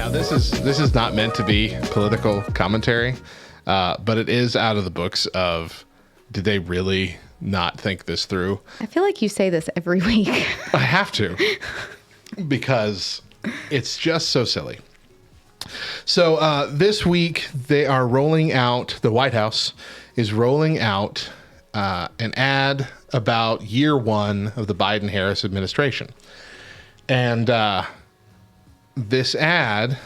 Now, this is not meant to be political commentary, but it is out of the books of, did they really not think this through? I feel like you say this every week. I have to, because it's just so silly. So this week, they are rolling out, the White House is rolling out an ad about year one of the Biden-Harris administration. And this ad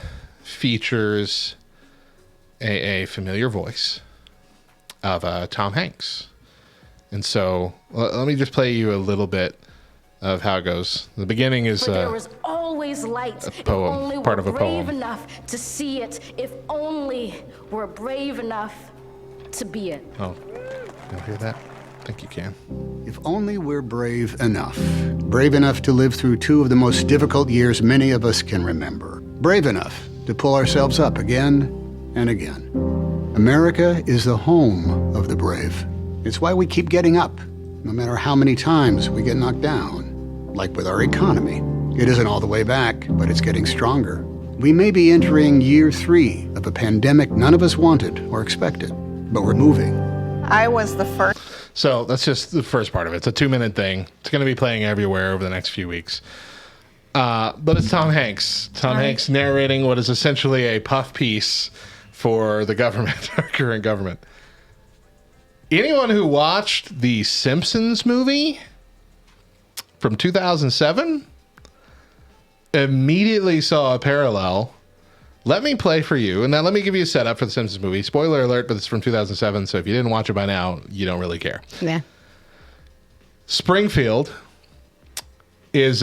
features a familiar voice of Tom Hanks. And so let me just play you a little bit of how it goes. The beginning is there was always light. a poem, if only part of a we're poem. brave enough to see it. If only we're brave enough to be it. Oh, you hear that? I think you can. If only we're brave enough. Brave enough to live through two of the most difficult years many of us can remember. Brave enough to pull ourselves up again and again. America is the home of the brave. It's why we keep getting up, no matter how many times we get knocked down. Like with our economy. It isn't all the way back, but it's getting stronger. We may be entering year 3 of a pandemic none of us wanted or expected, but we're moving. I was the first. So that's just the first part of it. It's a 2-minute thing. It's going to be playing everywhere over the next few weeks. But it's Tom Hanks. Tom Hanks narrating what is essentially a puff piece for the government, our current government. Anyone who watched the Simpsons movie from 2007 immediately saw a parallel. Let me play for you, and now let me give you a setup for the Simpsons movie. Spoiler alert, but it's from 2007, so if you didn't watch it by now, you don't really care. Yeah. Springfield is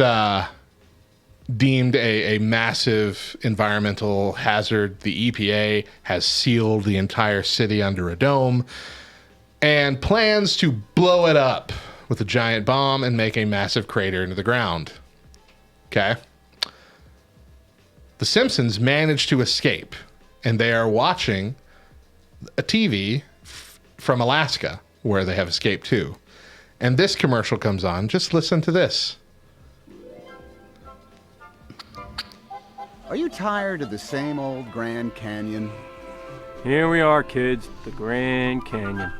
deemed a massive environmental hazard. The EPA has sealed the entire city under a dome and plans to blow it up with a giant bomb and make a massive crater into the ground. Okay? The Simpsons managed to escape, and they are watching a TV from Alaska, where they have escaped to. And this commercial comes on. Just listen to this. Are you tired of the same old Grand Canyon? Here we are, kids, the Grand Canyon.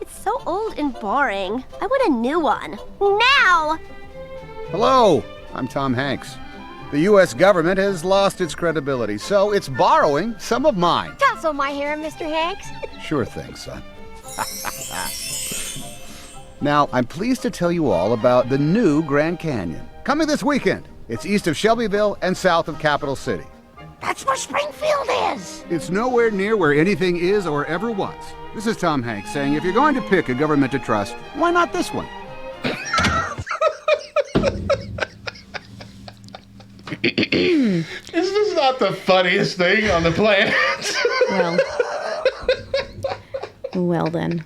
It's so old and boring. I want a new one. Now! Hello, I'm Tom Hanks. The U.S. government has lost its credibility, so it's borrowing some of mine. Tousle my hair, Mr. Hanks. Sure thing, son. Now, I'm pleased to tell you all about the new Grand Canyon. Coming this weekend. It's east of Shelbyville and south of Capital City. That's where Springfield is. It's nowhere near where anything is or ever was. This is Tom Hanks saying, if you're going to pick a government to trust, why not this one? This is not the funniest thing on the planet. Well then.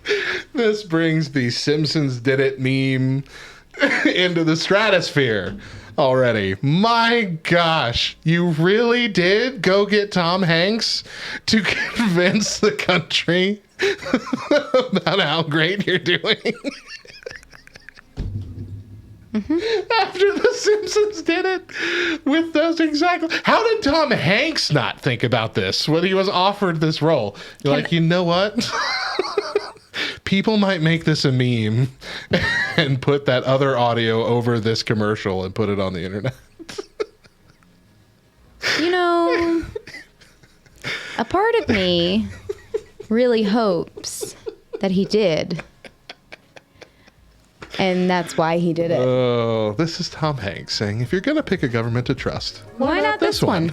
This brings the Simpsons did it meme into the stratosphere already. My gosh, you really did go get Tom Hanks to convince the country about how great you're doing? After the Simpsons did it with those exactly. How did Tom Hanks not think about this when he was offered this role? You're like, you know what? People might make this a meme and put that other audio over this commercial and put it on the internet. You know, a part of me really hopes that he did. And that's why he did it. Oh, this is Tom Hanks saying, if you're going to pick a government to trust, Why not this one?